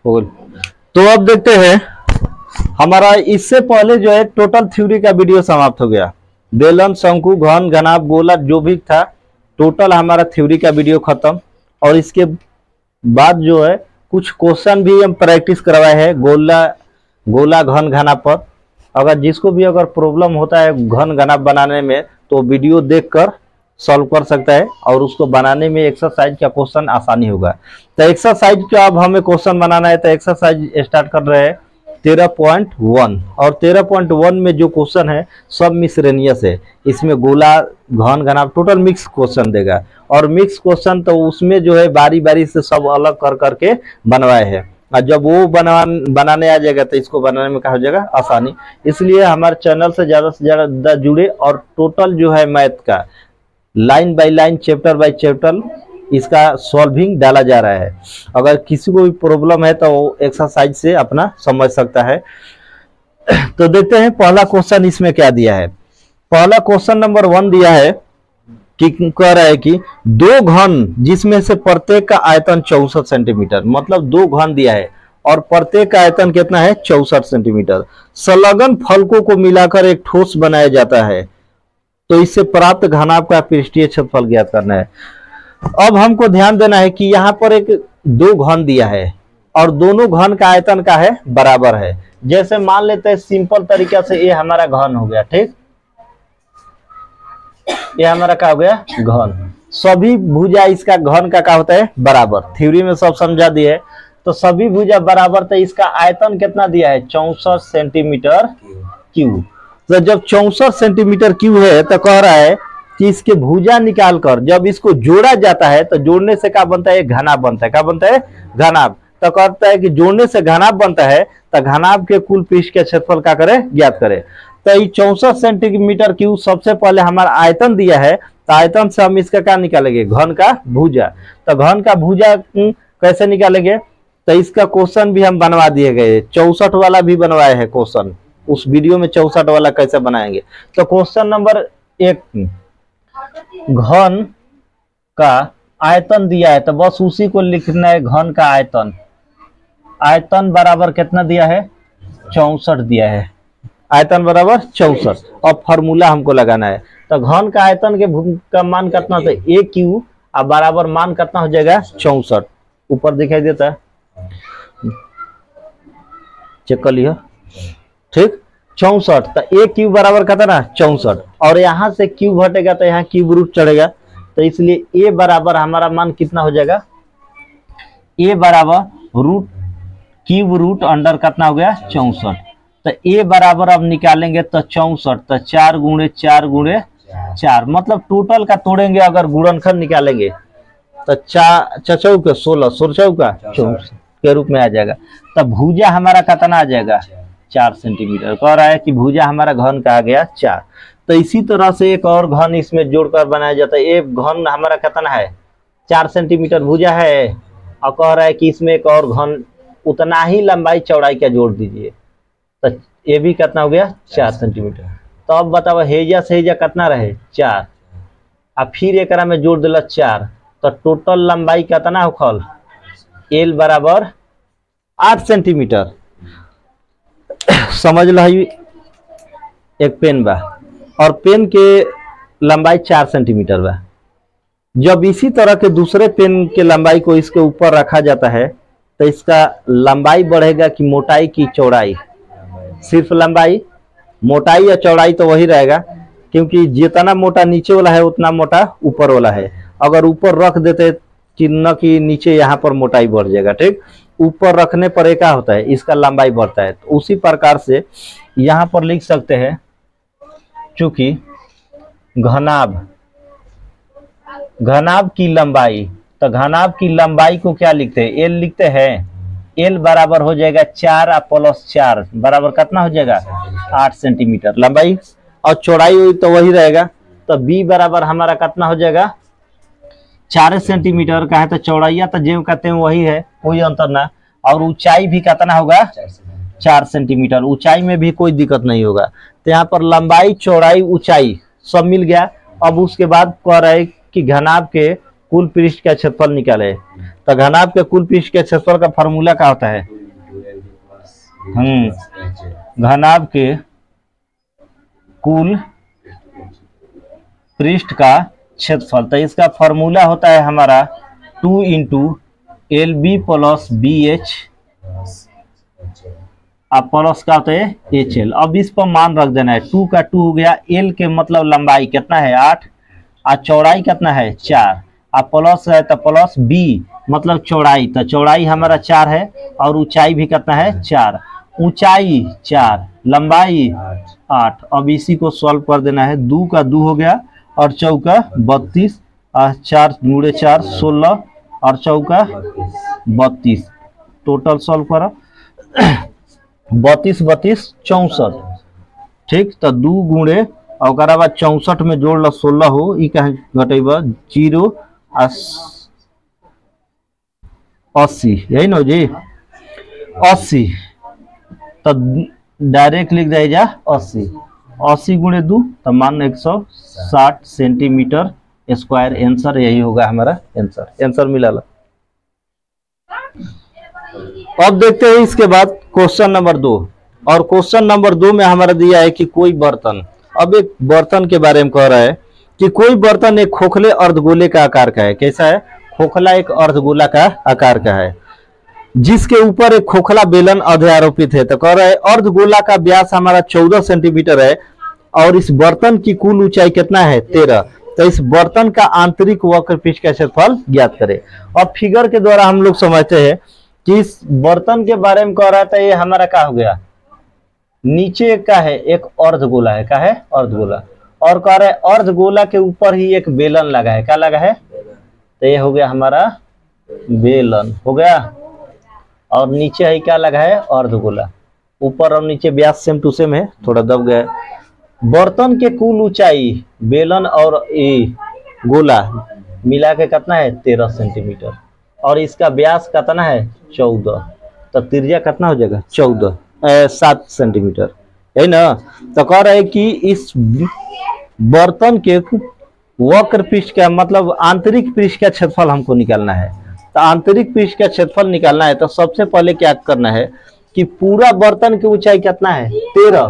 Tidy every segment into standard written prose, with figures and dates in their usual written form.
तो अब देखते हैं हमारा इससे पहले जो है टोटल थ्योरी का वीडियो समाप्त हो गया। बेलन, शंकु, घन, घनाभ, गोला जो भी था टोटल हमारा थ्योरी का वीडियो खत्म। और इसके बाद जो है कुछ क्वेश्चन भी हम प्रैक्टिस करवाए हैं गोला घन घनाभ पर। अगर जिसको भी अगर प्रॉब्लम होता है घन घनाभ बनाने में तो वीडियो देखकर सॉल्व कर सकता है और उसको बनाने में एक्सरसाइज का क्वेश्चन आसानी होगा। तो एक्सरसाइज का अब हमें क्वेश्चन बनाना है, तो एक्सरसाइज स्टार्ट कर रहे हैं 13.1। और 13.1 में जो क्वेश्चन है सब मिसरेनियस है। इसमें गोला घन घनाभ टोटल मिक्स क्वेश्चन देगा और मिक्स क्वेश्चन तो उसमें जो है बारी बारी से सब अलग कर करके बनवाए हैं। और जब वो बनाने आ जाएगा तो इसको बनाने में क्या हो जाएगा आसानी। इसलिए हमारे चैनल से ज़्यादा जुड़े और टोटल जो है मैथ का line by line chapter by chapter इसका सॉल्विंग डाला जा रहा है। अगर किसी को भी प्रॉब्लम है तो वो एक्सरसाइज से अपना समझ सकता है। तो देखते हैं पहला क्वेश्चन इसमें क्या दिया है। पहला क्वेश्चन नंबर 1 दिया है कि कह रहा है कि दो घन जिसमें से प्रत्येक का आयतन 64 सेंटीमीटर, मतलब दो घन दिया है और प्रत्येक का आयतन कितना है 64 सेंटीमीटर, संलग्न फलकों को मिलाकर एक ठोस बनाया जाता है। तो इससे प्राप्त घनाभ का पृष्ठीय क्षेत्रफल ज्ञात करना है। अब हमको ध्यान देना है कि यहाँ पर एक दो घन दिया है और दोनों घन का आयतन का है बराबर है। जैसे मान लेते हैं सिंपल तरीका से ये हमारा घन हो गया, ठीक, ये हमारा क्या हो गया घन। सभी भुजा इसका घन का क्या होता है बराबर। थ्योरी में सब समझा दिए तो सभी भुजा बराबर, तो इसका आयतन कितना दिया है 64 सेंटीमीटर क्यूब। तो जब 64 सेंटीमीटर क्यूब है तो कह रहा है कि इसके भुजा निकालकर जब इसको जोड़ा जाता है तो जोड़ने से क्या बनता है घनाभ बनता है। क्या बनता है घनाभ। तो कहता है कि जोड़ने से घनाभ बनता है तो घनाभ के कुल पृष्ठ के क्षेत्रफल क्या करे ज्ञात करे। तो ये 64 सेंटीमीटर क्यूब सबसे पहले हमारा आयतन दिया है तो आयतन से हम इसका क्या निकालेंगे घन का भुजा। तो घन का भुजा कैसे निकालेंगे, तो इसका क्वेश्चन भी हम बनवा दिए गए, 64 वाला भी बनवाए हैं क्वेश्चन। उस वीडियो में 64 वाला कैसे बनाएंगे। तो क्वेश्चन नंबर 1 घन का आयतन दिया है तो बस उसी को लिखना है। घन का आयतन, आयतन बराबर कितना दिया है 64 दिया है, आयतन बराबर 64। और फॉर्मूला हमको लगाना है। तो घन का आयतन का मान कितना था a क्यू और बराबर मान कितना हो जाएगा 64। ऊपर दिखाई देता है, चेक कर लिया, ठीक 64। तो a क्यूब बराबर कितना 64 और यहाँ से क्यूब हटेगा तो यहाँ क्यूब रूट चढ़ेगा। तो इसलिए a बराबर हमारा मान कितना हो जाएगा, a बराबर रूट क्यूब रूट अंडर कितना हो गया 64। तो a बराबर अब निकालेंगे तो 64, तो 4 गुणे 4 गुणे 4, मतलब टोटल का तोड़ेंगे अगर गुणनखंड निकालेंगे तो 4 चौक 16 16 का 24 के रूप में आ जाएगा। तो भुजा हमारा कितना आ जाएगा 4 सेंटीमीटर। कह रहा है कि भुजा हमारा घन का आ गया 4। तो इसी तरह से एक और घन इसमें जोड़कर बनाया जाता है। एक घन हमारा कितना है 4 सेंटीमीटर भुजा है और कह रहा है कि इसमें एक और घन उतना ही लंबाई चौड़ाई का जोड़ दीजिए। तो ये भी कितना हो गया 4 सेंटीमीटर। तो अब बताओ हेजा से हेजा कितना रहे 4 और फिर एक में जोड़ दिला 4, तो टोटल लंबाई कितना होखल एल बराबर 8 सेंटीमीटर। समझ लो एक पेन बा और पेन के लंबाई 4 सेंटीमीटर बा। जब इसी तरह के दूसरे पेन के लंबाई को इसके ऊपर रखा जाता है तो इसका लंबाई बढ़ेगा कि मोटाई की चौड़ाई। सिर्फ लंबाई, मोटाई या चौड़ाई तो वही रहेगा, क्योंकि जितना मोटा नीचे वाला है उतना मोटा ऊपर वाला है। अगर ऊपर रख देते कि न कि नीचे यहाँ पर मोटाई बढ़ जाएगा, ठीक, ऊपर रखने पर एक क्या होता है इसका लंबाई बढ़ता है। तो उसी प्रकार से यहाँ पर लिख सकते हैं, चूंकि घनाभ की लंबाई, तो घनाभ की लंबाई को क्या लिखते हैं एल लिखते हैं। एल बराबर हो जाएगा 4 प्लस 4 बराबर कितना हो जाएगा 8 सेंटीमीटर लंबाई, और चौड़ाई तो वही रहेगा। तो बी बराबर हमारा कितना हो जाएगा 4 सेंटीमीटर का है, तो चौड़ाइया तो जो कहते हैं वही है, कोई अंतर ना। और ऊंचाई भी कितना होगा 4 सेंटीमीटर, ऊंचाई में भी कोई दिक्कत नहीं होगा। तो यहाँ पर लंबाई चौड़ाई ऊंचाई सब मिल गया। अब उसके बाद कह रहे हैं कि घनाभ के कुल पृष्ठ का क्षेत्रफल निकाले। तो घनाभ के कुल पृष्ठ के क्षेत्रफल का फार्मूला क्या होता है? घनाभ के कुल पृष्ठ का क्षेत्रफल, तो इसका फॉर्मूला होता है हमारा 2 into L B plus B H अब प्लस का होता है एच एल। अब इस पर मान रख देना है, 2 का 2 हो गया, एल के मतलब लंबाई कितना है 8 और चौड़ाई कितना है 4 और प्लस है तो प्लस बी मतलब चौड़ाई, तो चौड़ाई हमारा 4 है और ऊंचाई भी कितना है 4, ऊंचाई 4 लंबाई 8। अब इसी को सॉल्व कर देना है, 2 का 2 हो गया और चौका 32 और 4 गुणे 4 16 और चौका 32, टोटल सॉल्व करो 32 32 64, ठीक। तो 2 गुणे और बाद 64 में जोड़ लो 16 हो, ई कहीं घटेब 0 80, यही ना जी 80, तो डायरेक्ट लिख जाए जा 80, 80 गुणे 2 तो मान 160 सेंटीमीटर स्क्वायर। आंसर यही होगा हमारा आंसर मिला ला। अब देखते हैं इसके बाद क्वेश्चन नंबर 2, और क्वेश्चन नंबर 2 में हमारा दिया है कि कोई बर्तन, अब एक बर्तन के बारे में कह रहा है कि कोई बर्तन एक खोखले अर्धगोले का आकार का है। कैसा है? खोखला एक अर्धगोला का आकार का है, जिसके ऊपर एक खोखला बेलन अध्यारोपित है। तो कह रहा है अर्धगोला का व्यास हमारा 14 सेंटीमीटर है और इस बर्तन की कुल ऊंचाई कितना है 13। तो इस बर्तन का आंतरिक वक्र पृष्ठ का क्षेत्रफल ज्ञात करें। अब फिगर के द्वारा हम लोग समझते हैं कि इस बर्तन के बारे में कह रहा था, ये हमारा क्या हो गया, नीचे का है एक अर्धगोला है, क्या है अर्धगोला, और कह रहा है अर्धगोला के ऊपर ही एक बेलन लगा है, क्या लगा है, तो ये हो गया हमारा बेलन हो गया, और नीचे है क्या लगा है अर्धगोला, ऊपर और नीचे व्यास सेम टू सेम है, थोड़ा दब गया। बर्तन के कुल ऊंचाई बेलन और गोला मिला के कितना है 13 सेंटीमीटर और इसका व्यास कितना है 14, तो त्रिज्या कितना हो जाएगा 7 सेंटीमीटर, है ना। तो कह रहा है कि इस बर्तन के वक्र पृष्ठ का मतलब आंतरिक पृष्ठ का क्षेत्रफल हमको निकालना है। तो आंतरिक पृष्ठ का क्षेत्रफल निकालना है तो सबसे पहले क्या करना है कि पूरा बर्तन की ऊंचाई कितना है 13,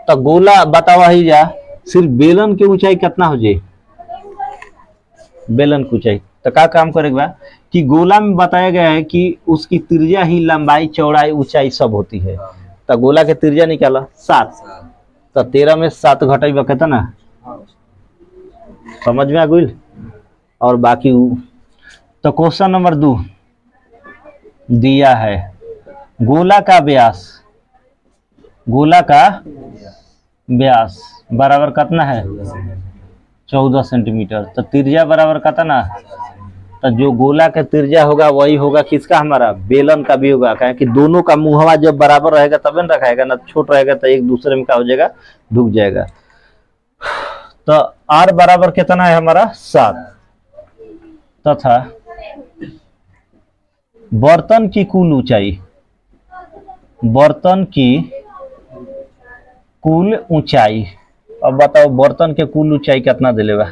तो गोला बतावा ही जा, सिर्फ बेलन की ऊंचाई कितना हो जाए, बेलन की ऊंचाई। तो क्या काम करेगा कि गोला में बताया गया है कि उसकी त्रिज्या ही लंबाई चौड़ाई ऊंचाई सब होती है। तो गोला के त्रिज्या निकाला 7, तो 13 में 7 घटेगा कहता ना, समझ में आ गई। और बाकी तो क्वेश्चन नंबर 2 दिया है गोला का व्यास बराबर कितना है 14 सेंटीमीटर, तो त्रिज्या बराबर कितना, तो जो गोला का त्रिज्या होगा वही होगा किसका, हमारा बेलन का भी होगा। कहें कि दोनों का मुहवा जब बराबर रहेगा तब न रखाएगा, ना छोट रहेगा तो एक दूसरे में क्या हो जाएगा ढुक जाएगा। तो r बराबर कितना है हमारा 7, तथा बर्तन की कुल ऊंचाई, बर्तन की कुल ऊंचाई, अब बताओ बर्तन के कुल ऊंचाई कितना दिलेगा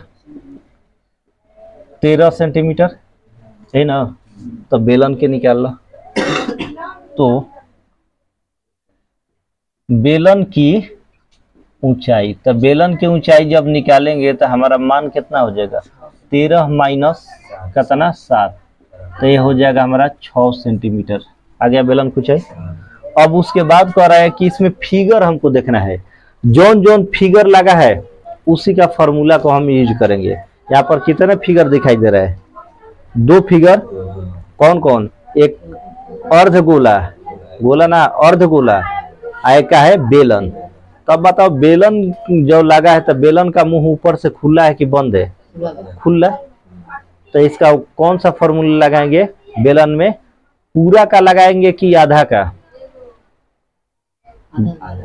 13 सेंटीमीटर, है ना। तो बेलन के निकाल लो, तो बेलन की ऊंचाई, तो बेलन की ऊंचाई जब निकालेंगे तो हमारा मान कितना हो जाएगा 13 माइनस कितना 7, तो ये हो जाएगा हमारा 6 सेंटीमीटर आ गया बेलन की ऊंचाई। अब उसके बाद कह रहा है कि इसमें फिगर हमको देखना है, जोन जोन फिगर लगा है उसी का फॉर्मूला को हम यूज करेंगे। यहाँ पर कितने फिगर दिखाई दे रहा है 2 फिगर, कौन कौन, एक अर्धगोला, गोला ना अर्धगोला, एक का है बेलन। तब बताओ बेलन जो लगा है तो बेलन का मुंह ऊपर से खुला है कि बंद है, खुला, तो इसका कौन सा फॉर्मूला लगाएंगे, बेलन में पूरा का लगाएंगे कि आधा का,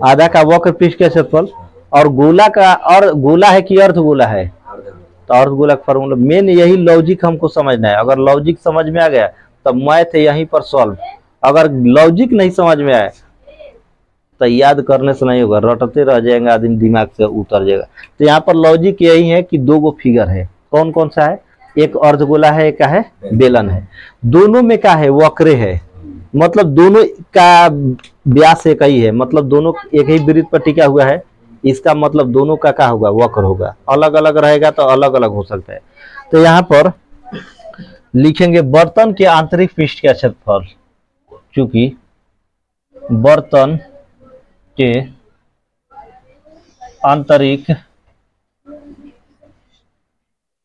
आधा का वक्र पृष्ठ के क्षेत्रफल, और गोला का, और गोला है कि अर्धगोला है, तो अर्धगोला का फॉर्मूला। मेन यही लॉजिक हमको समझना है, अगर लॉजिक समझ में आ गया तब मैथ यहीं पर सॉल्व, अगर लॉजिक नहीं समझ में आए तो याद करने से नहीं होगा, रटते रह जाएगा आदमी, दिमाग से उतर जाएगा। तो यहाँ पर लॉजिक यही है कि 2 गो फिगर है, कौन कौन सा है, एक अर्धगोला है, एक क्या है, बेलन है। दोनों में क्या है, वक्र है, मतलब दोनों का व्यास एक ही है, मतलब दोनों एक ही वृत्त पर टिका हुआ है। इसका मतलब दोनों का क्या होगा, वक्र होगा। अलग अलग रहेगा तो अलग अलग हो सकता है। तो यहाँ पर लिखेंगे बर्तन के आंतरिक पृष्ठ का क्षेत्रफल, क्योंकि बर्तन के आंतरिक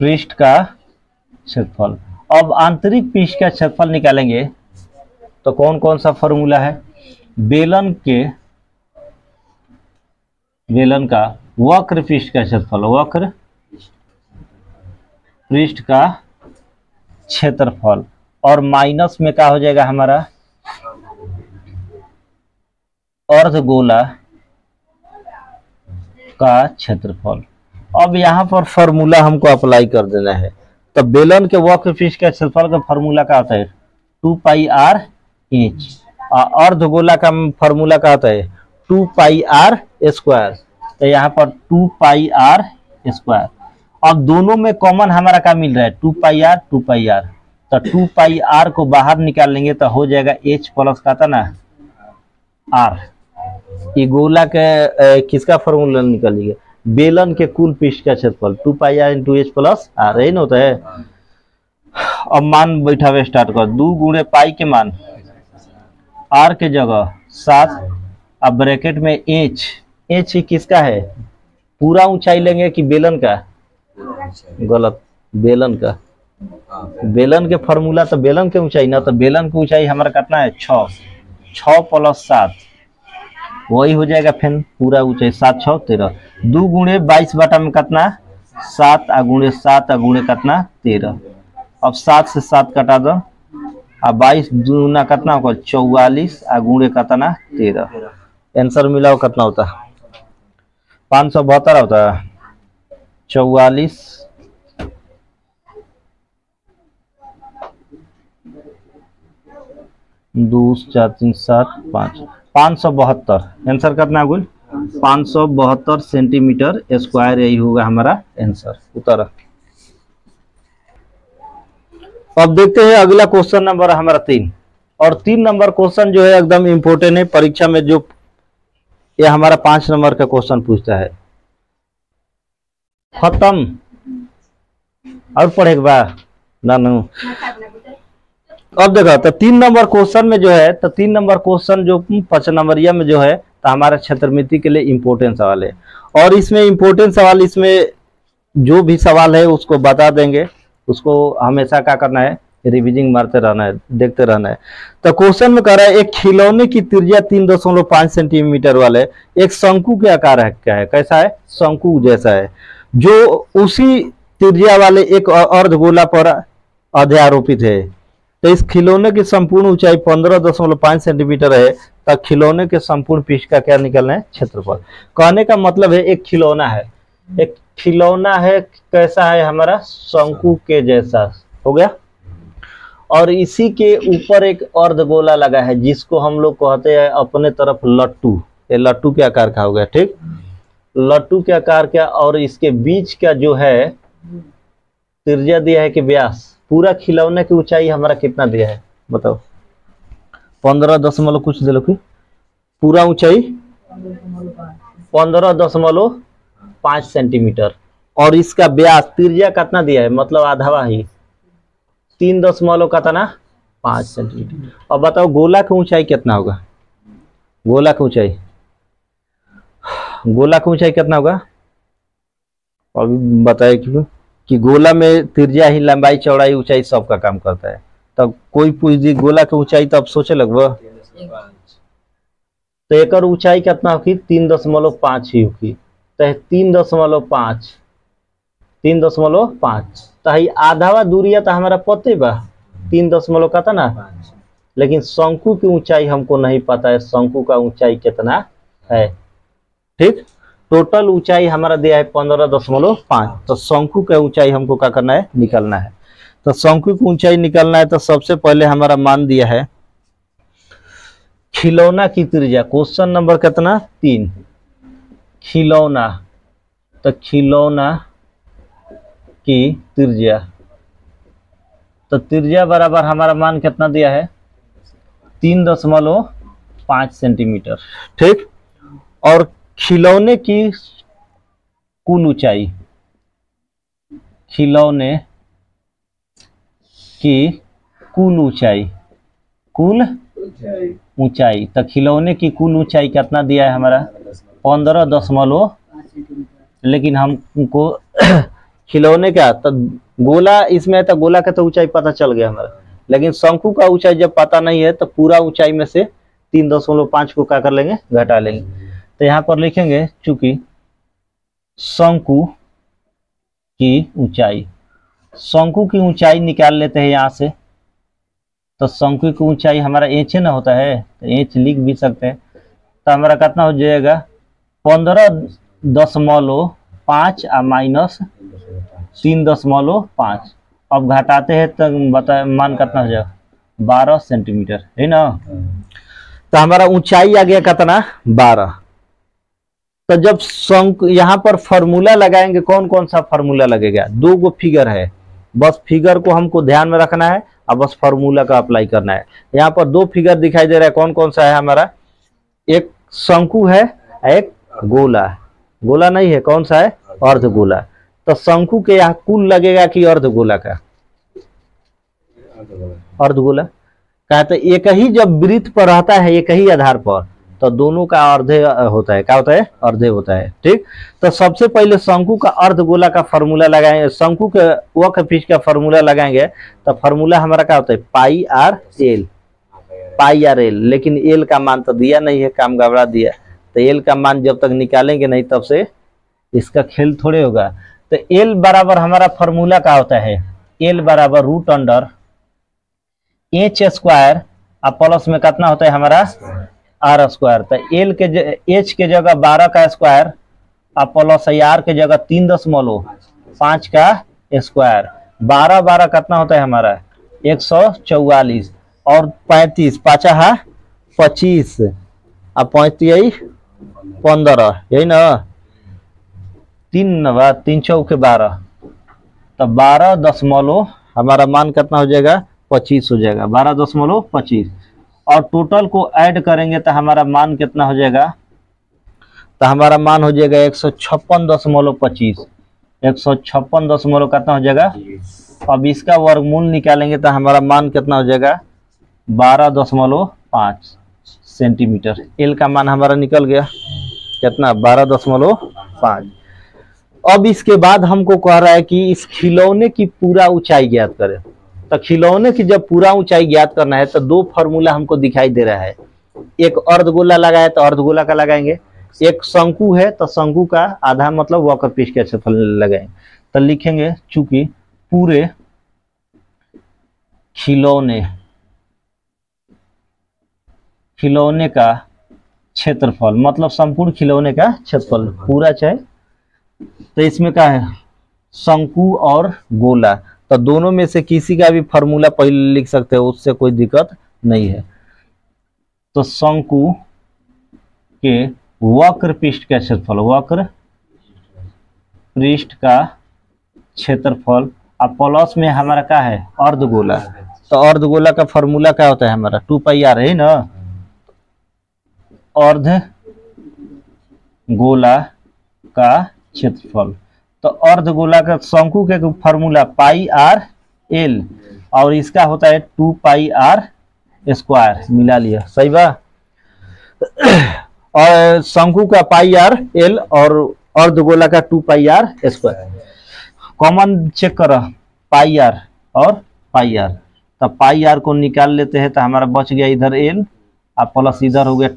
पृष्ठ का क्षेत्रफल। अब आंतरिक पृष्ठ का क्षेत्रफल निकालेंगे तो कौन कौन सा फॉर्मूला है, बेलन का वक्र पृष्ठ का क्षेत्रफल, वक्र पृष्ठ का क्षेत्रफल, और माइनस में क्या हो जाएगा हमारा अर्धगोला का क्षेत्रफल। अब यहाँ पर फॉर्मूला हमको अप्लाई कर देना है। तो बेलन के वक्र पृष्ठ का क्षेत्रफल का फॉर्मूला क्या होता है, 2πr/h। अर्धगोला का फॉर्मूला क्या होता है, 2πr²। तो यहाँ पर 2πr²। अब दोनों में कॉमन हमारा क्या मिल रहा है, 2πr। तो 2πr को बाहर निकाल लेंगे तो हो जाएगा h प्लस का था ना r। ये गोला के किसका फॉर्मूला निकालिए, बेलन के कुल पृष्ठ का क्षेत्रफल 2πr × h प्लस r, यही ना होता है। अब मान बैठा हुआ स्टार्ट कर, 2 गुणे पाई के मान r के जगह 7, अब ब्रैकेट में h किसका है, पूरा ऊंचाई लेंगे कि बेलन का, गलत, बेलन का। बेलन के फॉर्मूला तो बेलन के ऊंचाई ना, तो बेलन की ऊंचाई हमारा कितना है 6 प्लस 7, वही हो जाएगा फिर पूरा ऊंचाई 7 6 13। 2 गुणे 22 बटा में कितना 7 आ गुणे 7 आ गुणे कितना 13। अब 7 से 7 कटा दो, अब 22 दूना कितना होगा 44 आ गुणे कितना 13। आंसर मिला हो कितना होता, 572 होता है। 44 2 4 3 7 5 572। आंसर कितना है, 572 सेंटीमीटर स्क्वायर, यही होगा हमारा आंसर, उत्तर। अब देखते हैं अगला क्वेश्चन नंबर हमारा 3। और 3 नंबर क्वेश्चन जो है एकदम इम्पोर्टेंट है परीक्षा में, जो ये हमारा 5 नंबर का क्वेश्चन पूछता है। खत्म और पढ़ेगा ना। अब देखो तो 3 नंबर क्वेश्चन में जो है, तो 3 नंबर क्वेश्चन जो 5 नंबरिया में जो है, तो हमारा क्षेत्रमिति के लिए इम्पोर्टेंट सवाल है। और इसमें इम्पोर्टेंट सवाल, इसमें जो भी सवाल है उसको बता देंगे, उसको हमेशा क्या करना है, रिविजिंग मारते रहना है, देखते रहना है। तो क्वेश्चन में कह रहा है एक खिलौने की त्रिज्या 3.5 सेंटीमीटर वाले एक शंकु के आकार है, क्या है, कैसा है, शंकु जैसा है, जो उसी त्रिज्या वाले एक अर्धगोला पर अध्यारोपित है। तो इस खिलौने की संपूर्ण ऊंचाई 15.5 सेंटीमीटर है। तब खिलौने के संपूर्ण पृष्ठ का क्या निकलना है, क्षेत्रफल। कहने का मतलब है एक खिलौना है, एक खिलौना है, कैसा है हमारा, शंकु के जैसा हो गया। और इसी के ऊपर एक अर्धगोला लगा है, जिसको हम लोग कहते हैं अपने तरफ लट्टू। ये लट्टू के आकार का हो गया, ठीक, लट्टू के आकार का। और इसके बीच का जो है त्रिज्या दिया है कि व्यास, पूरा खिलौने की ऊंचाई हमारा कितना दिया है बताओ, 15 दशमलव कुछ दे लो कि पूरा ऊंचाई 15.5 सेंटीमीटर। और इसका व्यास त्रिज्या कितना दिया है, मतलब आधा ही 3.5 सेंटीमीटर। अब बताओ गोला की ऊंचाई कितना होगा, गोला की ऊंचाई, गोला की ऊंचाई कितना होगा, अभी बताए कि गोला में त्रिज्या ही लंबाई चौड़ाई ऊंचाई सबका काम करता है। तब कोई पूछ दी गोला की ऊंचाई, तो अब सोचे लगभग, तो एक ऊंचाई कितना होगी 3.5 ही होगी। तो 3.5 तो आधावा दूरिया तो हमारा पते बा 3 का था ना, लेकिन शंकु की ऊंचाई हमको नहीं पता है, शंकु का ऊंचाई कितना है, ठीक। टोटल ऊंचाई हमारा दिया है 15.5। तो शंकु का ऊंचाई हमको क्या करना है, निकालना है। तो शंकु की ऊंचाई निकालना है, तो सबसे पहले हमारा मान दिया है खिलौना की त्रिज्या, क्वेश्चन नंबर कितना 3, खिलौना। तो खिलौना की त्रिज्या तो त्रिज्या बराबर हमारा मान कितना दिया है 3.5 सेंटीमीटर। ठीक, और खिलौने की कुल ऊंचाई, खिलौने की कुल ऊंचाई, कुल ऊंचाई, तो खिलौने की कुल ऊंचाई कितना दिया है हमारा 15.5, लेकिन हमको खिलौने का तो गोला इसमें है, तो गोला का तो ऊंचाई पता चल गया हमारा, लेकिन शंकु का ऊंचाई जब पता नहीं है तो पूरा ऊंचाई में से 3.5 को क्या कर लेंगे, घटा लेंगे। तो यहाँ पर लिखेंगे चूंकि शंकु की ऊंचाई, शंकु की ऊंचाई निकाल लेते हैं यहाँ से, तो शंकु की ऊंचाई हमारा इंच ना होता है, तो इंच लिख भी सकते हैं। तो हमारा कितना हो जाएगा 15.5 माइनस 3.5। अब घटाते हैं तो बता मान कितना हो जाएगा 12 सेंटीमीटर, है ना। तो हमारा ऊंचाई आ गया कितना 12। तो जब शंकु यहाँ पर फॉर्मूला लगाएंगे, कौन कौन सा फॉर्मूला लगेगा, 2 गो फिगर है, बस फिगर को हमको ध्यान में रखना है और बस फॉर्मूला का अप्लाई करना है। यहाँ पर 2 फिगर दिखाई दे रहा है, कौन कौन सा है हमारा, एक शंकु है, एक गोला, गोला नहीं है, कौन सा है अर्धगोला। तो शंकु के यहाँ कुल लगेगा कि अर्धगोला का, अर्धगोला का, तो एक ही जब वृत्त पर रहता है एक ही आधार पर, तो दोनों का अर्धे होता है, क्या होता है अर्धे होता है। ठीक, तो सबसे पहले शंकु का अर्धगोला का फॉर्मूला लगाएंगे, शंकु के वक्र पृष्ठ का फॉर्मूला लगाएंगे, तो फॉर्मूला हमारा क्या होता है पाई आर एल, पाई आर एल, लेकिन एल का मान तो दिया नहीं है, काम गड़बड़ा दिया, तो एल का मान जब तक निकालेंगे नहीं तब से इसका खेल थोड़े होगा। तो एल बराबर हमारा फॉर्मूला क्या होता है, एल बराबर √H² और प्लस में कितना होता है हमारा R²। तो एल के एच के जगह 12 का स्क्वायर और प्लस आर के जगह 3.5 का स्क्वायर, 12 12 कितना होता है हमारा 144 और 35 5 25 और 35 15, यही ना, 3 चौके 12, तो 12 हमारा मान कितना हो जाएगा 25 हो जाएगा, 12.25, और टोटल को ऐड करेंगे तो हमारा मान कितना हो जाएगा, तो हमारा मान हो जाएगा 156.25, 156 कितना हो जाएगा। अब इसका वर्गमूल निकालेंगे तो हमारा मान कितना हो जाएगा 12.5 सेंटीमीटर। एल का मान हमारा निकल गया कितना 12.5। अब इसके बाद हमको कह रहा है कि इस खिलौने की पूरा ऊंचाई ज्ञात करें। तो खिलौने की जब पूरा ऊंचाई ज्ञात करना है तो 2 फॉर्मूला हमको दिखाई दे रहा है, एक अर्धगोला लगाए तो अर्धगोला का लगाएंगे, एक शंकु है तो शंकु का आधा मतलब वक्र पृष्ठ के क्षेत्रफल लगाएंगे। तो लिखेंगे चूंकि पूरे खिलौने का क्षेत्रफल मतलब संपूर्ण खिलौने का क्षेत्रफल पूरा चाहे, तो इसमें क्या है शंकु और गोला, तो दोनों में से किसी का भी फॉर्मूला पहले लिख सकते हो, उससे कोई दिक्कत नहीं है। तो शंकु के वक्र पृष्ठ का क्षेत्रफल, वक्र पृष्ठ का क्षेत्रफल, और प्लस में हमारा क्या है अर्धगोला, तो अर्धगोला का फॉर्मूला क्या होता है हमारा 2πr है ना, अर्धगोला का क्षेत्रफल। तो अर्धगोला का शंकु के फॉर्मूला πr/l और इसका होता है 2πr², मिला लिया सही बा। और शंकु का πr/l और अर्धगोला का 2πr², कॉमन चेक करो πr और πr, तो πr को निकाल लेते हैं तो हमारा बच गया इधर l और प्लस इधर हो गया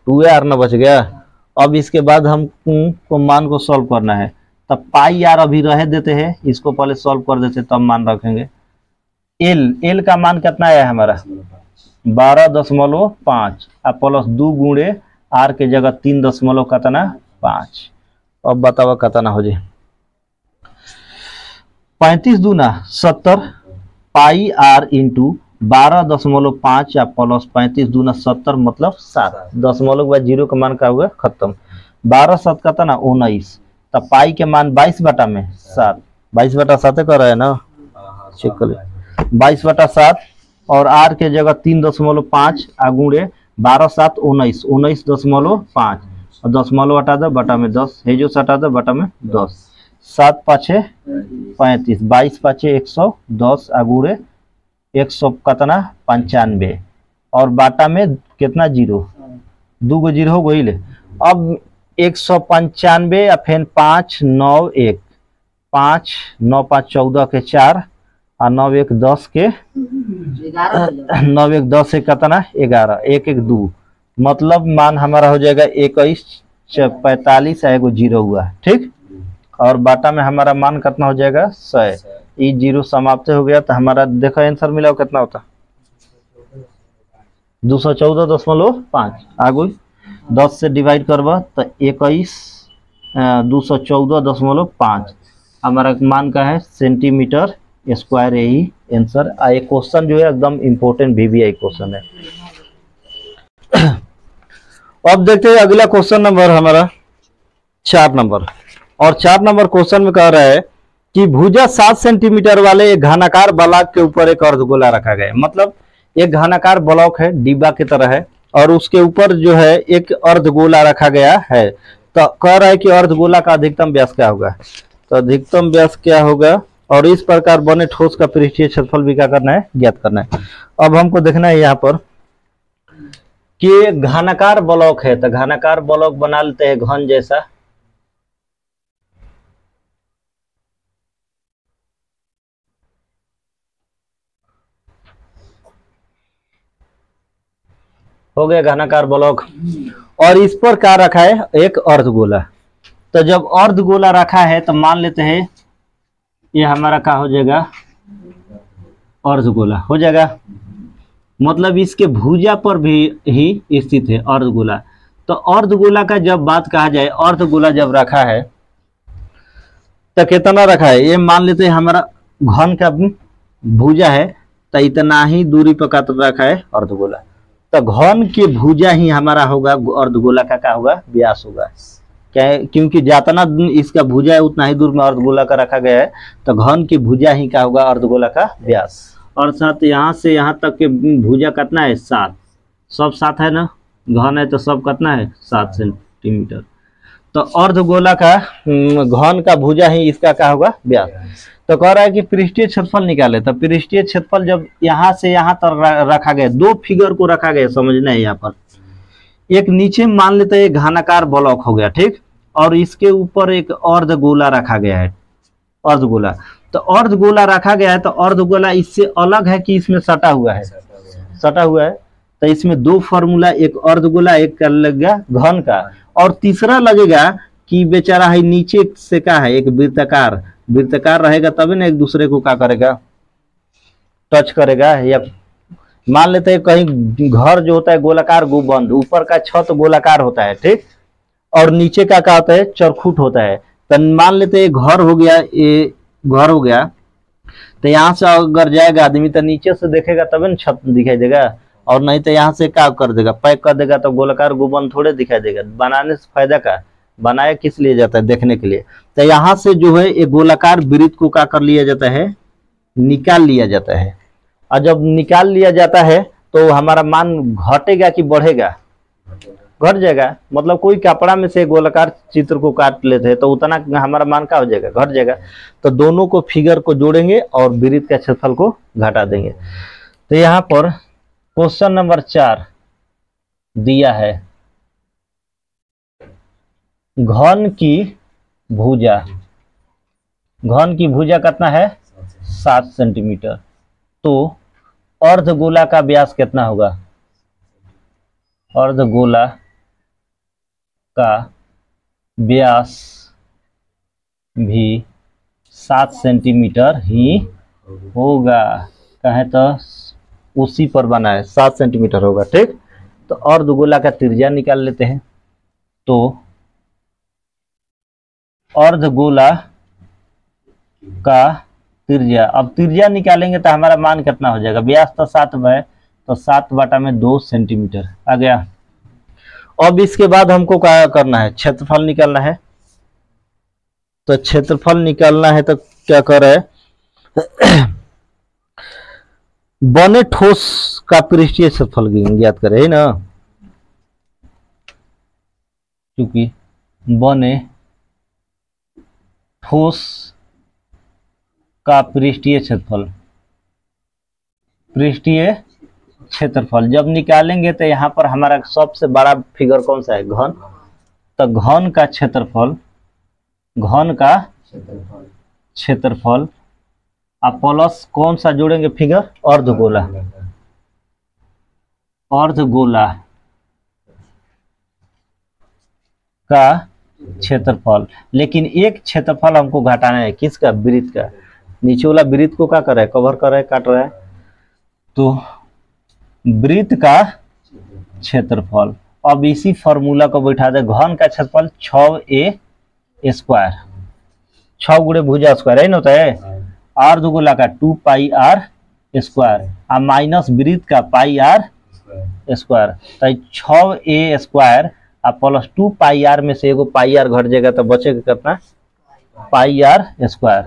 2r ना बच गया। अब इसके बाद हमको मान को सॉल्व करना है, तब πr अभी रह देते हैं, इसको पहले सॉल्व कर देते तब मान रखेंगे। l का मान कितना है हमारा 12.5 और प्लस 2 गुणे r के जगह 3.5। अब बताओ कितना हो जाए 35 दूना 70 πr इंटू 12.5 या प्लस 35 दूना 70 मतलब 7, दशमलव के बाद 0 का मान का हुआ खत्म। 12 7 का था ना 19, तब पाई के मान 22/7, 22/7 कर रहा है ना, चेक कर ले, 22/7 और आर के जगह 3.5 आगुड़े 12 7 19, 19.5 और दशमलव हटा दो बटा में 10, हे जो हटा दो बटा में 10, 7 5 35, 22 5 110 आगुड़े 100 कितना 95 और बाटा में कितना जीरो, 2 गो जीरो हो गई। अब 195 या फिर 5 9 1, 5 9 5 14 के 4 और 9 1 10 के 9 1 10 से कितना 11, 1 1 2, मतलब मान हमारा हो जाएगा 21 45 एगो जीरो हुआ, ठीक। और बाटा में हमारा मान कितना हो जाएगा 100, ये जीरो समाप्त हो गया। तो हमारा देखो आंसर मिला कितना होता 214.5 आगु 10 से डिवाइड करवा तो 21 214.5 हमारा मान का है सेंटीमीटर स्क्वायर, यही आंसर। ये क्वेश्चन जो है एकदम इम्पोर्टेंट VVI क्वेश्चन है। अब देखते हैं अगला क्वेश्चन नंबर हमारा 4 नंबर, और 4 नंबर क्वेश्चन में कह रहा है कि भुजा 7 सेंटीमीटर वाले एक घनाकार ब्लॉक के ऊपर एक अर्धगोला रखा गया है। मतलब एक घनाकार ब्लॉक है, डिब्बा की तरह है, और उसके ऊपर जो है एक अर्धगोला रखा गया है। तो कह रहा है कि अर्धगोला का अधिकतम व्यास क्या होगा। तो अधिकतम व्यास क्या होगा, और इस प्रकार बने ठोस का पृष्ठीय क्षेत्रफल भी क्या करना है, ज्ञात करना है। अब हमको देखना है यहाँ पर कि घनाकार ब्लॉक है, तो घनाकार ब्लॉक बना लेते हैं घन जैसा। हो गया घनाकार ब्लॉक, और इस पर क्या रखा है, एक अर्धगोला। तो जब अर्धगोला रखा है तो मान लेते हैं ये हमारा क्या हो जाएगा, अर्धगोला हो जाएगा। मतलब इसके भुजा पर भी ही स्थित है अर्धगोला। तो अर्धगोला का जब बात कहा जाए, अर्धगोला जब रखा है तो कितना रखा है, ये मान लेते हैं हमारा घन का भुजा है, तो इतना ही दूरी पर का रखा है अर्धगोला। तो घन की भुजा ही हमारा होगा अर्धगोला का क्या होगा, व्यास होगा। क्या, क्योंकि जितना इसका भुजा है उतना ही दूर में अर्धगोला का रखा गया है। तो घन की भुजा ही क्या होगा, अर्धगोला का व्यास। और साथ यहाँ से यहाँ तक के भुजा कितना है 7, सब 7 है ना, घन है तो सब कितना है 7 सेंटीमीटर। तो अर्धगोला का घन का भुजा ही इसका क्या होगा, व्यास। तो कह रहा है कि पृष्ठीय क्षेत्रफल निकाले। तो पृष्ठीय क्षेत्रफल जब यहाँ से यहाँ तक रखा गया, 2 फिगर को रखा गया, समझना है यहाँ पर। एक नीचे मान लेते हैं घनाकार ब्लॉक हो गया, ठीक, और इसके ऊपर एक अर्धगोला रखा गया है, अर्धगोला। तो अर्धगोला रखा गया है, तो अर्धगोला इससे अलग है कि इसमें सटा हुआ है, सटा हुआ है। तो इसमें 2 फॉर्मूला, एक अर्धगोला एक लगेगा घन का, और तीसरा लगेगा कि बेचारा है नीचे से क्या है, एक वृत्ताकार, वृत्ताकार रहेगा तभी ना एक दूसरे को क्या करेगा, टच करेगा। या मान लेते हैं कहीं घर जो होता है गोलाकार गुंबद, ऊपर का छत गोलाकार होता है, ठीक, और नीचे का क्या होता है, चरखुट होता है। तो मान लेते हैं घर हो गया, ये घर हो गया। तो यहाँ से अगर जाएगा आदमी तो नीचे से देखेगा तभी ना छत दिखाई देगा, और नहीं तो यहाँ से क्या कर देगा, पैक कर देगा, तो गोलाकार गुंबद थोड़े दिखाई देगा। बनाने से फायदा का, बनाया किस लिए जाता है, देखने के लिए। तो यहाँ से जो है एक गोलाकार वृत्त को क्या कर लिया जाता है, निकाल लिया जाता है। और जब निकाल लिया जाता है तो हमारा मान घटेगा कि बढ़ेगा, घट जाएगा। मतलब कोई कपड़ा में से गोलाकार चित्र को काट लेते हैं तो उतना हमारा मान का हो जाएगा, घट जाएगा। तो दोनों को फिगर को जोड़ेंगे और वृत्त का क्षेत्रफल को घटा देंगे। तो यहाँ पर क्वेश्चन नंबर 4 दिया है, घन की भुजा, घन की भुजा कितना है 7 सेंटीमीटर। तो अर्धगोला का व्यास कितना होगा, अर्धगोला का व्यास भी 7 सेंटीमीटर ही होगा। कहे तो उसी पर बना है, 7 सेंटीमीटर होगा, ठीक। तो अर्धगोला का त्रिज्या निकाल लेते हैं। तो अर्धगोला का त्रिज्या, अब त्रिज्या निकालेंगे तो हमारा मान कितना हो जाएगा, व्यास तो 7 है, तो 7/2 सेंटीमीटर आ गया। अब इसके बाद हमको क्या करना है, क्षेत्रफल निकालना है। तो क्षेत्रफल निकालना है तो क्या कर रहे हैं बने ठोस का पृष्ठीय क्षेत्रफल ज्ञात करें, है ना। क्योंकि बने ठोस का पृष्ठीय क्षेत्रफल जब निकालेंगे तो यहाँ पर हमारा सबसे बड़ा फिगर कौन सा है, घन। तो घन का क्षेत्रफल अब प्लस कौन सा जोड़ेंगे फिगर, अर्धगोला का क्षेत्रफल। लेकिन एक क्षेत्रफल हमको घटाना है, किसका, वृत्त का। नीचे वाला वृत्त को क्या कर रहा है, कवर कर रहा है, काट रहा है। तो वृत्त का क्षेत्रफल, अब इसी फॉर्मूला को बैठा दे, घन का क्षेत्रफल 6a², 6 गुणे भुजा स्क्वायर है ना, होता है अर्धगोला का 2πr² और माइनस वृत्त का πr²। तो 6a² और प्लस 2πr में से एगो πr घट जाएगा तो बचेगा कितना, πr²।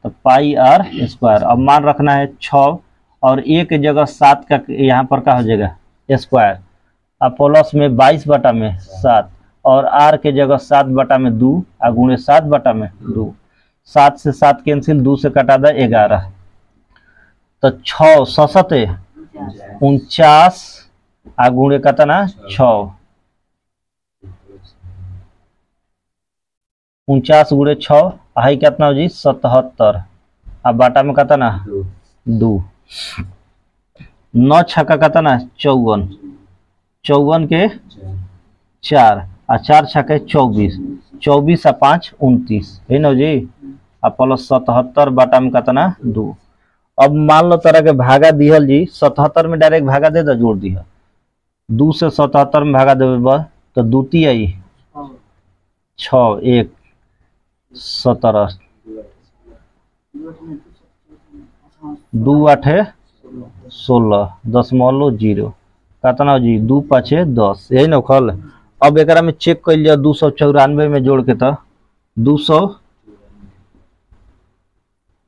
तो πr², अब मान रखना है 6 और एक जगह 7 का यहाँ पर क्या हो जाएगा स्क्वायर, और प्लस में 22/7 और r के जगह 7/2 और गुणे 7/2, 7 से 7 कैंसिल, 2 से कटा दे 11। तो 6 7 49 और गुणे कितना 6, 49 गुणे 6 है कितना हो जी 77, अब बाटा में कितना 2, 9 छक्का कितना 54, 54 के 4 और 4 छक्के 24, 24 और 5 29 है ना जी, और प्लस 77 बाटा में कितना 2। अब मान लो तरह के भागा दिहल जी, 77 में डायरेक्ट भागा दे दो, जोड़ दिया 2 से 77 में भागा देवे तो 2 × 6 1 17, 2 8 16 0.0 कितना जी 2 5 10, यही ना खल। अब एक में चेक कर लिया 294 में जोड़ के, तो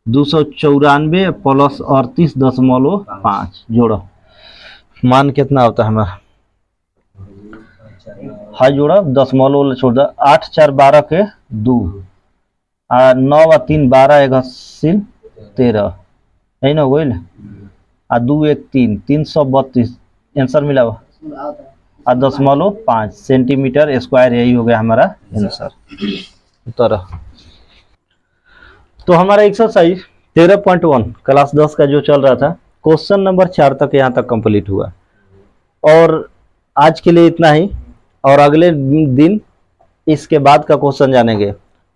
294 प्लस 38.5 जोड़ो, मान कितना होता है हमारा, हाँ जोड़ा 10 छोड़ दो, 8 4 12 के 2 और 9 और 3 12 1 13 है ना, वही आ 2 1 3 332 आंसर मिला हुआ, और 10.5 सेंटीमीटर स्क्वायर, यही हो गया हमारा आंसर उत्तर। तो हमारा एक्सरसाइज 13.1 क्लास 10 का जो चल रहा था, क्वेश्चन नंबर 4 तक यहाँ तक कंप्लीट हुआ। और आज के लिए इतना ही, और अगले दिन इसके बाद का क्वेश्चन जानेंगे।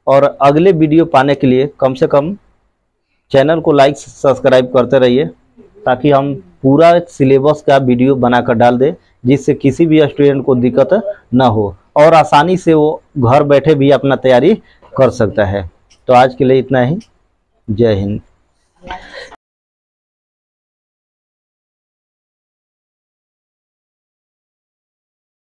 और अगले वीडियो पाने के लिए कम से कम चैनल को लाइक सब्सक्राइब करते रहिए, ताकि हम पूरा सिलेबस का वीडियो बनाकर डाल दें, जिससे किसी भी स्टूडेंट को दिक्कत ना हो और आसानी से वो घर बैठे भी अपना तैयारी कर सकता है। तो आज के लिए इतना ही, जय हिंद।